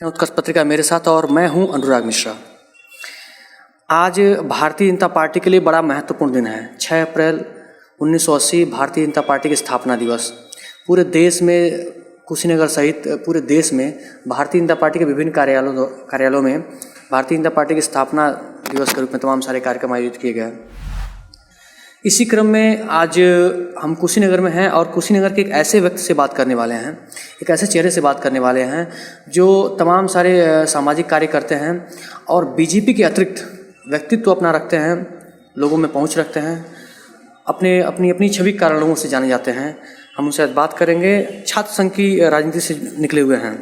उत्कर्ष पत्रिका मेरे साथ और मैं हूं अनुराग मिश्रा। आज भारतीय जनता पार्टी के लिए बड़ा महत्वपूर्ण दिन है। 6 अप्रैल 1980 भारतीय जनता पार्टी की स्थापना दिवस। पूरे देश में, कुशीनगर सहित पूरे देश में भारतीय जनता पार्टी के विभिन्न कार्यालयों में भारतीय जनता पार्टी की स्थापना दिवस के रूप में तमाम सारे कार्यक्रम आयोजित किए गए। इसी क्रम में आज हम कुशीनगर में हैं और कुशीनगर के एक ऐसे व्यक्ति से बात करने वाले हैं, एक ऐसे चेहरे से बात करने वाले हैं जो तमाम सारे सामाजिक कार्य करते हैं और बीजेपी के अतिरिक्त व्यक्तित्व अपना रखते हैं, लोगों में पहुंच रखते हैं, अपनी छवि कारण लोगों से जाने जाते हैं। हम उनसे आज बात करेंगे। छात्र संघ की राजनीति से निकले हुए हैं।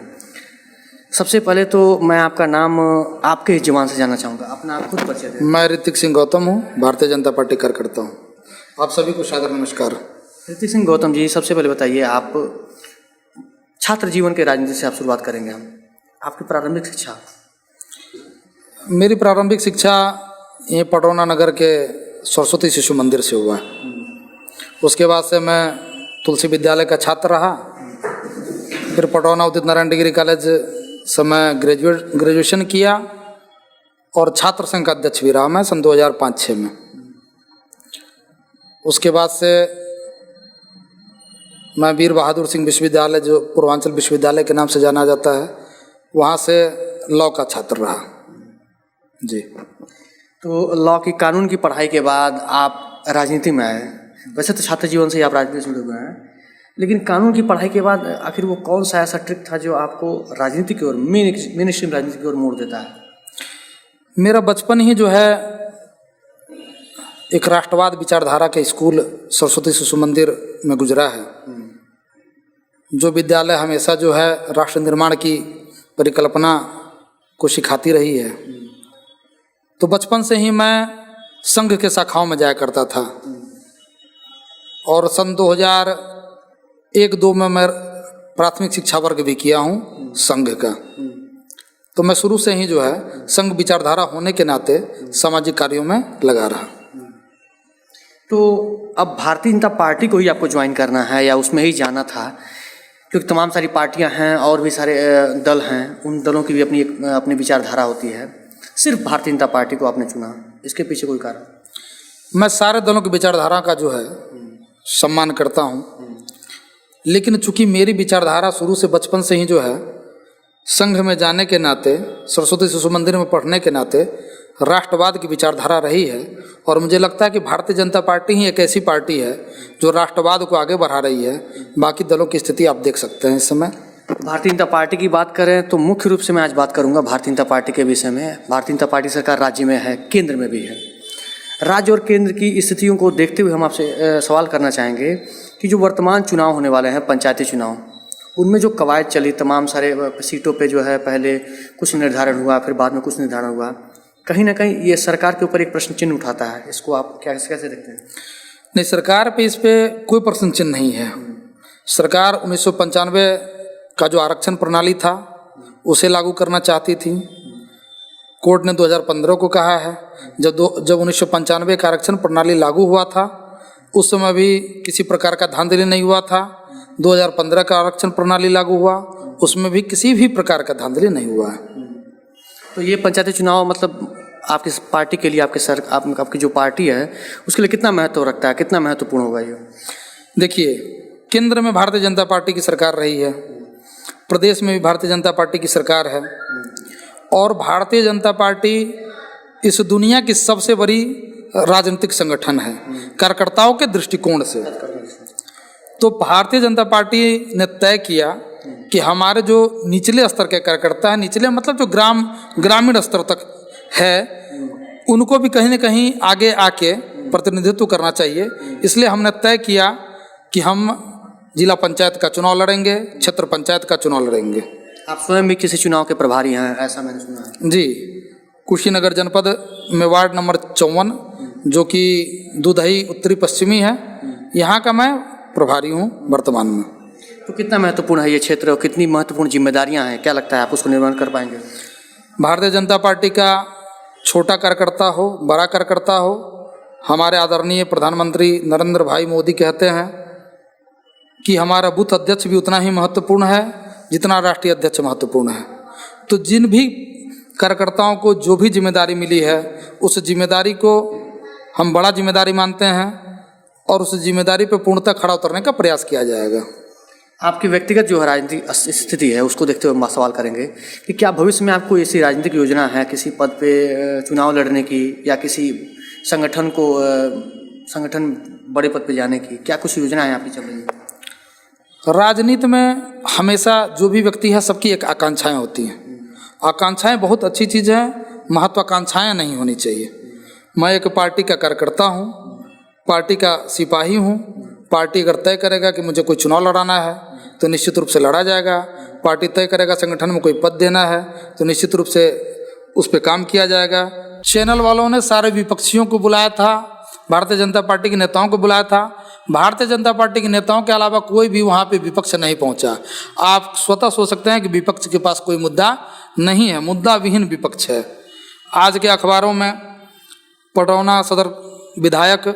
सबसे पहले तो मैं आपका नाम आपके ही जुबान से जानना चाहूँगा। अपना आप खुद परिचय दें। मैं ऋतिक सिंह गौतम हूँ, भारतीय जनता पार्टी कार्यकर्ता हूँ। आप सभी को सादर नमस्कार। ऋतिक सिंह गौतम जी, सबसे पहले बताइए, आप छात्र जीवन के राजनीति से आप शुरुआत करेंगे। हम आपकी प्रारंभिक शिक्षा? मेरी प्रारंभिक शिक्षा ये पटौना नगर के सरस्वती शिशु मंदिर से हुआ है। उसके बाद से मैं तुलसी विद्यालय का छात्र रहा। फिर पटौना उदित नारायण डिग्री कॉलेज से मैं ग्रेजुएशन किया और छात्र संघ का अध्यक्ष भी रहा मैं सन 2005-06 में। उसके बाद से मैं वीर बहादुर सिंह विश्वविद्यालय, जो पूर्वांचल विश्वविद्यालय के नाम से जाना जाता है, वहाँ से लॉ का छात्र रहा जी। तो लॉ की कानून की पढ़ाई के बाद आप राजनीति में आए। वैसे तो छात्र जीवन से ही आप राजनीति से जुड़े हुए हैं, लेकिन कानून की पढ़ाई के बाद आखिर वो कौन सा ऐसा ट्रिक था जो आपको राजनीति की ओर, मेन स्ट्रीम राजनीति की ओर मोड़ देता है? मेरा बचपन ही जो है एक राष्ट्रवाद विचारधारा के स्कूल सरस्वती शिशु मंदिर में गुजरा है, जो विद्यालय हमेशा जो है राष्ट्र निर्माण की परिकल्पना को सिखाती रही है। तो बचपन से ही मैं संघ के शाखाओं में जाया करता था और सन 2001-02 में मैं प्राथमिक शिक्षा वर्ग भी किया हूँ संघ का। तो मैं शुरू से ही जो है संघ विचारधारा होने के नाते सामाजिक कार्यों में लगा रहा। तो अब भारतीय जनता पार्टी को ही आपको ज्वाइन करना है या उसमें ही जाना था? क्योंकि तमाम सारी पार्टियां हैं और भी सारे दल हैं, उन दलों की भी अपनी विचारधारा होती है। सिर्फ भारतीय जनता पार्टी को आपने चुना, इसके पीछे कोई कारण? मैं सारे दलों की विचारधारा का जो है सम्मान करता हूँ, लेकिन चूंकि मेरी विचारधारा शुरू से बचपन से ही जो है संघ में जाने के नाते, सरस्वती शिशु मंदिर में पढ़ने के नाते राष्ट्रवाद की विचारधारा रही है और मुझे लगता है कि भारतीय जनता पार्टी ही एक ऐसी पार्टी है जो राष्ट्रवाद को आगे बढ़ा रही है। बाकी दलों की स्थिति आप देख सकते हैं इस समय। भारतीय जनता पार्टी की बात करें तो मुख्य रूप से मैं आज बात करूंगा भारतीय जनता पार्टी के विषय में। भारतीय जनता पार्टी सरकार राज्य में है, केंद्र में भी है। राज्य और केंद्र की स्थितियों को देखते हुए हम आपसे सवाल करना चाहेंगे कि जो वर्तमान चुनाव होने वाले हैं, पंचायती चुनाव, उनमें जो कवायद चली, तमाम सारे सीटों पे जो है पहले कुछ निर्धारण हुआ, फिर बाद में कुछ निर्धारण हुआ, कहीं ना कहीं ये सरकार के ऊपर एक प्रश्न चिन्ह उठाता है। इसको आप कैसे देखते हैं? नहीं, सरकार पे इस पे कोई प्रश्न चिन्ह नहीं है। सरकार 1995 का जो आरक्षण प्रणाली था उसे लागू करना चाहती थी। कोर्ट ने 2015 को कहा है। जब 1995 का आरक्षण प्रणाली लागू हुआ था उस समय भी किसी प्रकार का धांधली नहीं हुआ था। 2015 का आरक्षण प्रणाली लागू हुआ, उसमें भी किसी भी प्रकार का धांधली नहीं हुआ है। तो ये पंचायती चुनाव मतलब आपकी पार्टी के लिए, आपकी जो पार्टी है उसके लिए कितना महत्व रखता है, कितना महत्वपूर्ण होगा ये? देखिए, केंद्र में भारतीय जनता पार्टी की सरकार रही है, प्रदेश में भी भारतीय जनता पार्टी की सरकार है और भारतीय जनता पार्टी इस दुनिया की सबसे बड़ी राजनीतिक संगठन है कार्यकर्ताओं के दृष्टिकोण से। तो भारतीय जनता पार्टी ने तय किया कि हमारे जो निचले स्तर के कार्यकर्ता हैं, निचले मतलब जो ग्रामीण स्तर तक है, उनको भी कहीं ना कहीं आगे आके प्रतिनिधित्व करना चाहिए। इसलिए हमने तय किया कि हम जिला पंचायत का चुनाव लड़ेंगे, क्षेत्र पंचायत का चुनाव लड़ेंगे। आप स्वयं भी किसी चुनाव के प्रभारी हैं, ऐसा मैंने सुना है? जी, कुशीनगर जनपद में वार्ड नंबर 54 जो कि दुधही उत्तरी पश्चिमी है, यहाँ का मैं प्रभारी हूँ वर्तमान में। तो कितना महत्वपूर्ण है ये क्षेत्र और कितनी महत्वपूर्ण जिम्मेदारियां हैं, क्या लगता है आप उसको निर्वहन कर पाएंगे? भारतीय जनता पार्टी का छोटा कार्यकर्ता हो, बड़ा कार्यकर्ता हो, हमारे आदरणीय प्रधानमंत्री नरेंद्र भाई मोदी कहते हैं कि हमारा बूथ अध्यक्ष भी उतना ही महत्वपूर्ण है जितना राष्ट्रीय अध्यक्ष महत्वपूर्ण है। तो जिन भी कार्यकर्ताओं को जो भी जिम्मेदारी मिली है उस जिम्मेदारी को हम बड़ा जिम्मेदारी मानते हैं और उस जिम्मेदारी पर पूर्णतः खड़ा उतरने का प्रयास किया जाएगा। आपकी व्यक्तिगत जो है राजनीतिक स्थिति है उसको देखते हुए सवाल करेंगे कि क्या भविष्य में आपको ऐसी राजनीतिक योजना है किसी पद पे चुनाव लड़ने की या किसी संगठन बड़े पद पे जाने की, क्या कुछ योजना है आपकी चल रही है? राजनीति में हमेशा जो भी व्यक्ति है सबकी एक आकांक्षाएं होती हैं। आकांक्षाएं बहुत अच्छी चीज़ है, महत्वाकांक्षाएं नहीं होनी चाहिए। मैं एक पार्टी का कार्यकर्ता हूँ, पार्टी का सिपाही हूँ। पार्टी अगर तय करेगा कि मुझे कोई चुनाव लड़ाना है तो निश्चित रूप से लड़ा जाएगा। पार्टी तय करेगा संगठन में कोई पद देना है तो निश्चित रूप से उस पर काम किया जाएगा। चैनल वालों ने सारे विपक्षियों को बुलाया था, भारतीय जनता पार्टी के नेताओं को बुलाया था। भारतीय जनता पार्टी के नेताओं के अलावा कोई भी वहाँ पे विपक्ष नहीं पहुँचा। आप स्वतः सोच सकते हैं कि विपक्ष के पास कोई मुद्दा नहीं है, मुद्दा विहीन विपक्ष है। आज के अखबारों में पडरौना सदर विधायक,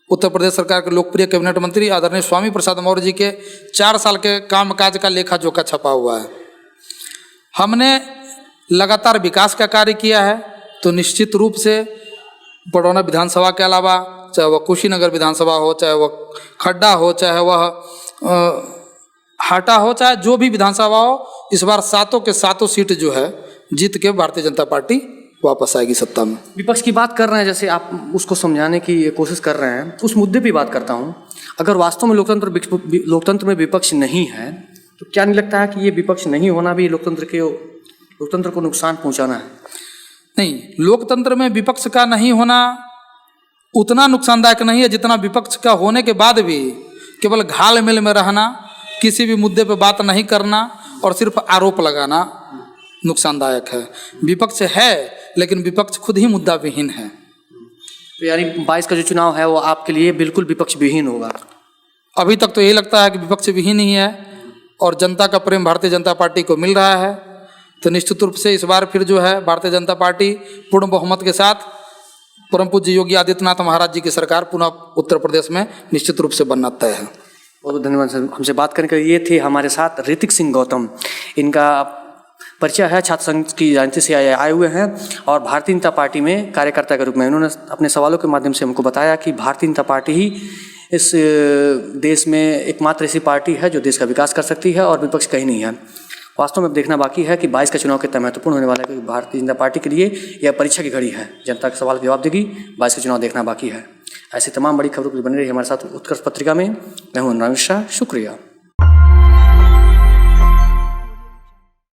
उत्तर प्रदेश सरकार के लोकप्रिय कैबिनेट मंत्री आदरणीय स्वामी प्रसाद मौर्य जी के 4 साल के कामकाज का लेखा जोखा छपा हुआ है। हमने लगातार विकास का कार्य किया है तो निश्चित रूप से पडरौना विधानसभा के अलावा चाहे वह कुशीनगर विधानसभा हो, चाहे वह खड्डा हो, चाहे वह हाटा हो, चाहे जो भी विधानसभा हो, इस बार 7 के 7 सीट जो है जीत के भारतीय जनता पार्टी वापस आएगी सत्ता में। विपक्ष की बात कर रहे हैं, जैसे आप उसको समझाने की कोशिश कर रहे हैं, उस मुद्दे पे बात करता हूँ। अगर वास्तव में लोकतंत्र में विपक्ष नहीं है तो क्या नहीं लगता है कि ये विपक्ष नहीं होना भी लोकतंत्र को नुकसान पहुँचाना है? नहीं, लोकतंत्र में विपक्ष का नहीं होना उतना नुकसानदायक नहीं है जितना विपक्ष का होने के बाद भी केवल घाल मेल में रहना, किसी भी मुद्दे पर बात नहीं करना और सिर्फ आरोप लगाना नुकसानदायक है। विपक्ष है लेकिन विपक्ष खुद ही मुद्दा विहीन है। तो यानी 22 का जो चुनाव है वो आपके लिए बिल्कुल विपक्ष विहीन होगा? अभी तक तो यही लगता है कि विपक्ष विहीन ही है और जनता का प्रेम भारतीय जनता पार्टी को मिल रहा है। तो निश्चित रूप से इस बार फिर जो है भारतीय जनता पार्टी पूर्ण बहुमत के साथ परम पूज्य योगी आदित्यनाथ महाराज जी की सरकार पुनः उत्तर प्रदेश में निश्चित रूप से बनना तय है। बहुत बहुत धन्यवाद सर, हमसे बात करने के लिए। ये थे हमारे साथ ऋतिक सिंह गौतम। इनका परिचय है, छात्र संघ की राजनीति से आए हुए हैं और भारतीय जनता पार्टी में कार्यकर्ता के रूप में उन्होंने अपने सवालों के माध्यम से हमको बताया कि भारतीय जनता पार्टी ही इस देश में एकमात्र ऐसी पार्टी है जो देश का विकास कर सकती है और विपक्ष कहीं नहीं है। वास्तव में देखना बाकी है कि 22 का चुनाव कितना महत्वपूर्ण होने वाला है, क्योंकि भारतीय जनता पार्टी के लिए यह परीक्षा की घड़ी है। जनता के सवाल का जवाब देगी, 22 का चुनाव देखना बाकी है। ऐसी तमाम बड़ी खबरों के लिए बने रही हमारे साथ उत्कर्ष पत्रिका में। मैं हूं अनुराग मिश्रा, शुक्रिया।